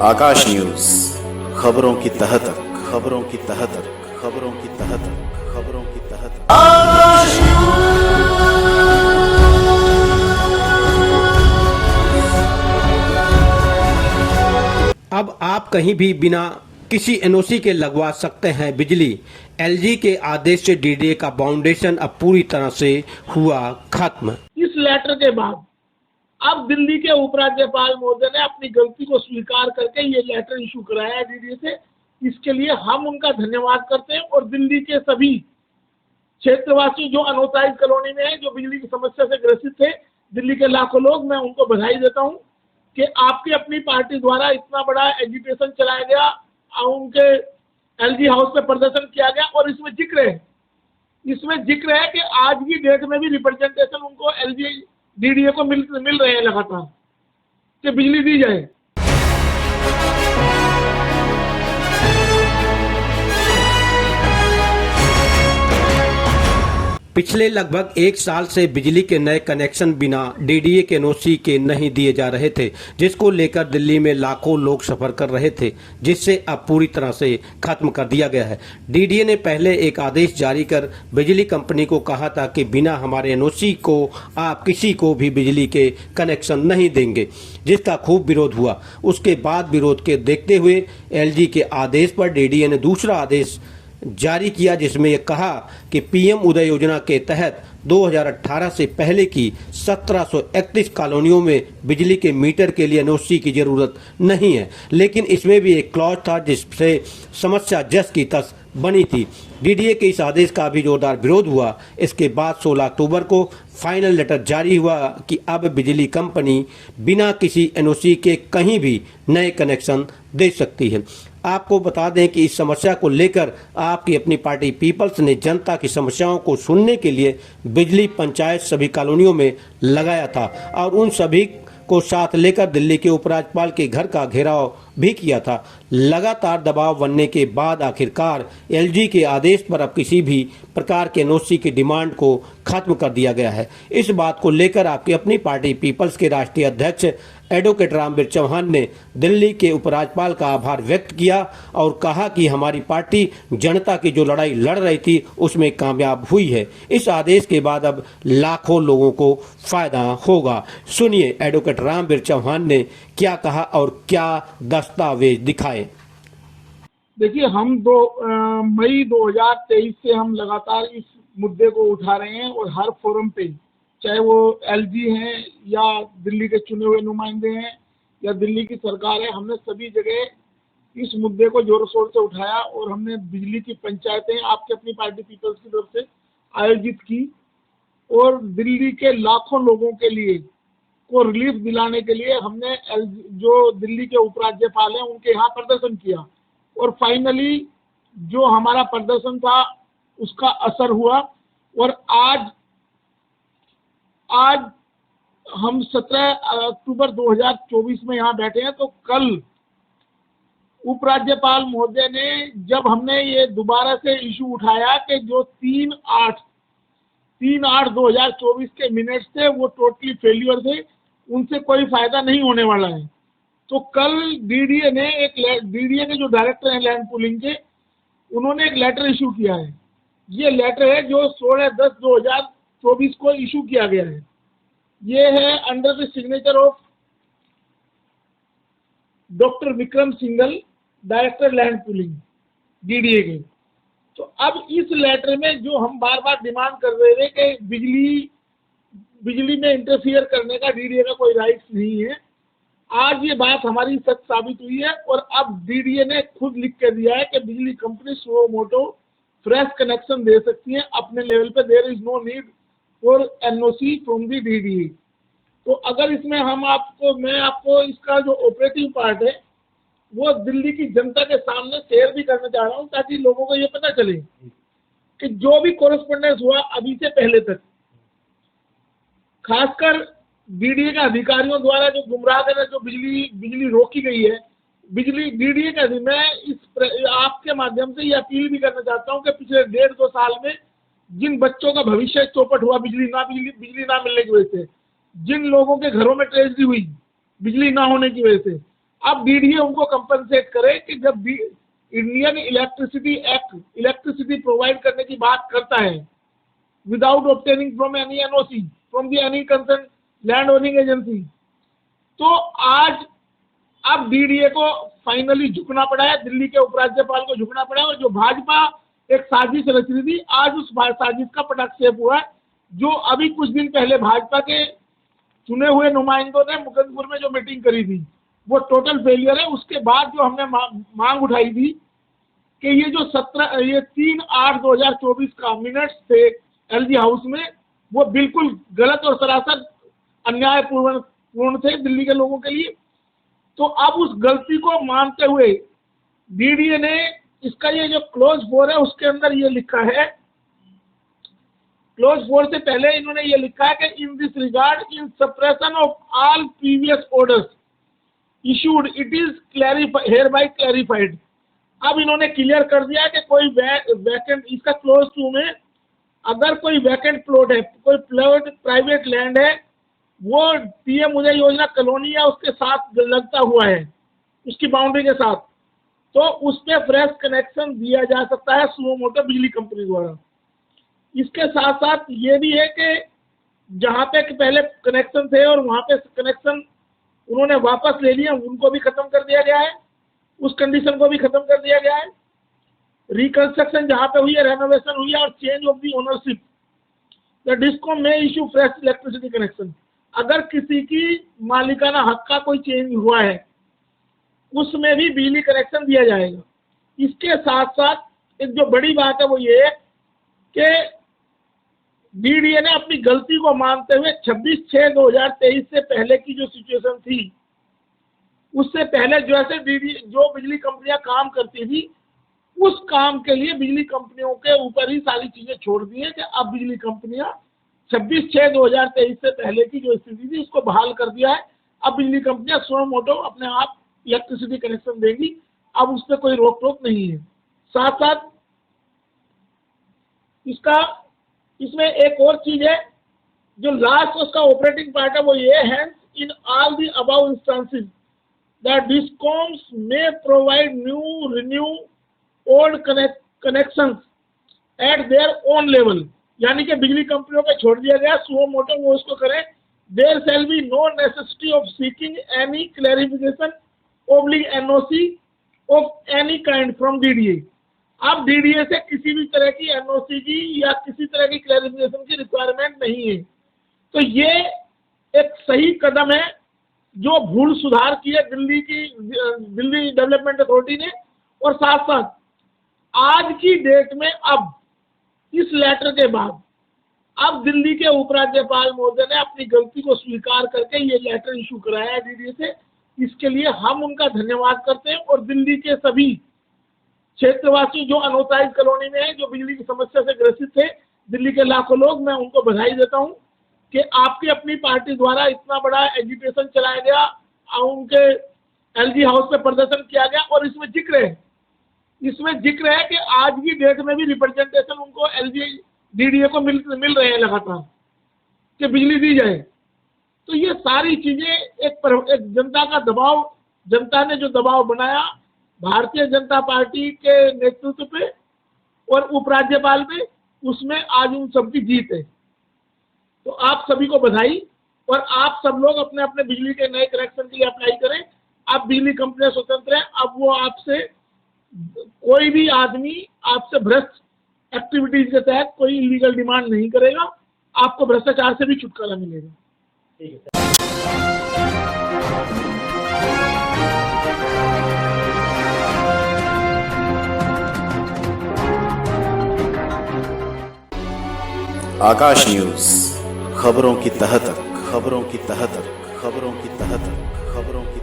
आकाश news, खबरों की तह तक, खबरों की तह तक, खबरों की तह तक, खबरों की तह तक। अब आप कहीं भी बिना किसी एनओसी के लगवा सकते हैं बिजली। एलजी के आदेश से डीडीए का फाउंडेशन अब पूरी तरह से हुआ खत्म। इस लेटर के बाद अब दिल्ली के उपराज्यपाल महोदय ने अपनी गलती को स्वीकार करके ये लेटर इशू कराया है डीडीए से। इसके लिए हम उनका धन्यवाद करते हैं और दिल्ली के सभी क्षेत्रवासी जो अनऑथराइज्ड कॉलोनी में है, जो बिजली की समस्या से ग्रसित थे, दिल्ली के लाखों लोग, मैं उनको बधाई देता हूं कि आपकी अपनी पार्टी द्वारा इतना बड़ा एजिटेशन चलाया गया, उनके एलजी हाउस पे प्रदर्शन किया गया। और इसमें जिक्र है कि आज की डेट में भी रिप्रेजेंटेशन उनको एलजी डीडीए को मिल रहे हैं लगातार कि बिजली दी जाए। पिछले लगभग एक साल से बिजली के नए कनेक्शन बिना डीडीए के एनओसी के नहीं दिए जा रहे थे, जिसको लेकर दिल्ली में लाखों लोग सफर कर रहे थे, जिससे अब पूरी तरह से खत्म कर दिया गया है। डीडीए ने पहले एक आदेश जारी कर बिजली कंपनी को कहा था कि बिना हमारे एनओसी को आप किसी को भी बिजली के कनेक्शन नहीं देंगे, जिसका खूब विरोध हुआ। उसके बाद विरोध के देखते हुए एलजी के आदेश पर डीडीए ने दूसरा आदेश जारी किया, जिसमें यह कहा कि पीएम उदय योजना के तहत 2018 से पहले की 1731 कॉलोनियों में बिजली के मीटर के लिए एनओसी की जरूरत नहीं है। लेकिन इसमें भी एक क्लॉज था जिससे समस्या जस की तस बनी थी। डीडीए के इस आदेश का भी जोरदार विरोध हुआ। इसके बाद 16 अक्टूबर को फाइनल लेटर जारी हुआ कि अब बिजली कंपनी बिना किसी एनओसी के कहीं भी नए कनेक्शन दे सकती है। आपको बता दें कि इस समस्या को लेकर आपकी अपनी पार्टी पीपल्स ने जनता की समस्याओं को सुनने के लिए बिजली पंचायत सभी कॉलोनियों में लगाया था और उन सभी को साथ लेकर दिल्ली के उपराज्यपाल के घर का घेराव भी किया था। लगातार दबाव बनने के बाद आखिरकार एलजी के आदेश पर अब किसी भी प्रकार के एनओसी की डिमांड को खत्म कर दिया गया है। इस बात को लेकर आपकी अपनी पार्टी पीपल्स के राष्ट्रीय अध्यक्ष एडवोकेट रामवीर चौहान ने दिल्ली के उपराज्यपाल का आभार व्यक्त किया और कहा कि हमारी पार्टी जनता की जो लड़ाई लड़ रही थी उसमें कामयाब हुई है। इस आदेश के बाद अब लाखों लोगों को फायदा होगा। सुनिए एडवोकेट रामवीर चौहान ने क्या कहा और क्या दस्तावेज दिखाए। देखिए, हम मई 2023 से हम लगातार इस मुद्दे को उठा रहे हैं और हर फोरम पे, चाहे वो एलजी हैं या दिल्ली के चुने हुए नुमाइंदे हैं या दिल्ली की सरकार है, हमने सभी जगह इस मुद्दे को जोर शोर से उठाया और हमने बिजली की पंचायतें आपकी अपनी पार्टी पीपल्स की तरफ से आयोजित की और दिल्ली के लाखों लोगों के लिए को रिलीफ दिलाने के लिए हमने जो दिल्ली के उपराज्यपाल हैं उनके यहाँ प्रदर्शन किया और फाइनली जो हमारा प्रदर्शन था उसका असर हुआ। और आज हम 17 अक्टूबर 2024 में यहाँ बैठे हैं, तो कल उपराज्यपाल महोदय ने, जब हमने ये दोबारा से इशू उठाया कि जो 3/8/2024 के मिनट्स थे वो टोटली फेल्यूर थे, उनसे कोई फायदा नहीं होने वाला है, तो कल डीडीए के जो डायरेक्टर हैं लैंड पूलिंग के, उन्होंने एक लेटर इशू किया है। ये लेटर है जो 16/10/2024 को इशू किया गया है। ये है under the signature of doctor Vikram Singhal, director land pooling DDA के। तो अब इस लेटर में जो हम बार बार डिमांड कर रहे थे कि बिजली में इंटरफियर करने का डीडीए का कोई राइट्स नहीं है, आज ये बात हमारी सच साबित हुई है। और अब डीडीए ने खुद लिख कर दिया है कि बिजली company suo moto fresh connection दे सकती है अपने लेवल पे। There is no need for NOC from the DDA. तो अगर इसमें मैं आपको इसका जो ऑपरेटिव पार्ट है वो दिल्ली की जनता के सामने शेयर भी करना चाह रहा हूँ, ताकि लोगों को ये पता चले कि जो भी कोरेस्पोंडेंस हुआ अभी से पहले तक, खासकर डीडीए के अधिकारियों द्वारा जो गुमराह करने जो बिजली रोकी गई है, डीडीए का मैं आपके माध्यम से ये अपील भी करना चाहता हूँ कि पिछले 1.5-2 साल में जिन बच्चों का भविष्य चौपट हुआ बिजली ना मिलने की वजह से, जिन लोगों के घरों में ट्रेजेडी हुई बिजली ना होने की वजह से, अब डीडीए उनको कंपनसेट करे कि जब Indian electricity act electricity provide करने की बात करता है without obtaining from any NOC from the any concern land owning agency, तो आज अब डीडीए को फाइनली झुकना पड़ा है, दिल्ली के उपराज्यपाल को झुकना पड़ा है। और जो भाजपा एक साजिश रच रही थी, आज उस साजिश का पटाक्षेप हुआ है। जो अभी कुछ दिन पहले भाजपा के चुने हुए नुमाइंदों ने मुकंदपुर में जो मीटिंग करी थी वो टोटल फेलियर है। उसके बाद जो हमने मांग उठाई थी कि ये जो 3/8/2024 का मिनट्स थे एलजी हाउस में, वो बिल्कुल गलत और सरासर अन्यायपूर्ण थे दिल्ली के लोगों के लिए। तो अब उस गलती को मानते हुए डीडीए ने इसका ये जो क्लोज 4 है उसके अंदर ये लिखा है, क्लोज 4 से पहले इन्होंने ये लिखा है कि in this regard in suppression of all previous orders issued it is hereby clarified. अब इन्होंने क्लियर कर दिया कि कोई वैकेंट, इसका क्लोज 2 में अगर कोई वैकेंट प्लॉट है, कोई प्लॉट प्राइवेट लैंड है, वो पीएम उदय योजना कॉलोनी या उसके साथ लगता हुआ है, उसकी बाउंड्री के साथ, तो उस पर फ्रेश कनेक्शन दिया जा सकता है सुमो मोटो बिजली कंपनी द्वारा। इसके साथ साथ ये भी है कि जहाँ पे पहले कनेक्शन थे और वहाँ पे कनेक्शन उन्होंने वापस ले लिया, उनको भी खत्म कर दिया गया है, उस कंडीशन को भी खत्म कर दिया गया है। रिकंस्ट्रक्शन जहाँ पे हुई है, रेनोवेशन हुई है और change of the ownership, the discom में इशू फ्रेश इलेक्ट्रिसिटी कनेक्शन। अगर किसी की मालिकाना हक का कोई चेंज हुआ है उसमें भी बिजली कनेक्शन दिया जाएगा। इसके साथ साथ एक जो बड़ी बात है वो ये है कि डीडीए ने अपनी गलती को मानते हुए 26/6/2023 से पहले की जो सिचुएशन थी, उससे पहले जैसे जो बिजली कंपनियां काम करती थी उस काम के लिए बिजली कंपनियों के ऊपर ही सारी चीजें छोड़ दी है कि अब बिजली कंपनियां 26/6/2023 से पहले की जो स्थिति थी उसको बहाल कर दिया है। अब बिजली कंपनियां स्वयं मोटो अपने आप इलेक्ट्रिसिटी कनेक्शन देंगी, अब उस पर कोई रोक टोक नहीं है। साथ साथ इसमें एक और चीज है, जो लास्ट उसका ऑपरेटिंग पार्ट है वो ये है, in all the above instances the discoms में provide new renew old connections at their own level, यानी कि बिजली कंपनियों पे छोड़ दिया गया, सुमो मोटो वो उसको करें। There shall be no necessity of seeking any clarification ऑब्लिग NOC of any kind from DDA. अब डीडीए से किसी भी तरह की एनओसी की या किसी तरह की क्लैरिफिकेशन की रिक्वायरमेंट नहीं है। तो ये एक सही कदम है जो भूल सुधार की है दिल्ली डेवलपमेंट अथॉरिटी ने। और साथ साथ आज की डेट में अब इस लेटर के बाद अब दिल्ली के उपराज्यपाल महोदय ने अपनी गलती को स्वीकार करके ये लेटर इशू कराया है डीडीए से। इसके लिए हम उनका धन्यवाद करते हैं और दिल्ली के सभी क्षेत्रवासी जो अनऑथराइज्ड कॉलोनी में है, जो बिजली की समस्या से ग्रसित थे, दिल्ली के लाखों लोग, मैं उनको बधाई देता हूं कि आपकी अपनी पार्टी द्वारा इतना बड़ा एजिटेशन चलाया गया, उनके एलजी हाउस पे प्रदर्शन किया गया। और इसमें जिक्र है कि आज की डेट में भी रिप्रेजेंटेशन उनको एलजी डीडीए को मिल रहे हैं लगातार कि बिजली दी जाए। तो ये सारी चीजें एक जनता का दबाव, जनता ने जो दबाव बनाया भारतीय जनता पार्टी के नेतृत्व पे और उपराज्यपाल पे, उसमें आज उन सबकी जीत है। तो आप सभी को बधाई। और आप सब लोग अपने अपने बिजली के नए कनेक्शन के लिए अप्लाई करें। अब बिजली कंपनियां स्वतंत्र हैं, अब वो आपसे कोई भी आदमी आपसे भ्रष्ट एक्टिविटीज के तहत कोई इलीगल डिमांड नहीं करेगा, आपको भ्रष्टाचार से भी छुटकारा मिलेगा। आकाश न्यूज, खबरों की तह तक, खबरों की तह तक, खबरों की तह तक, खबरों की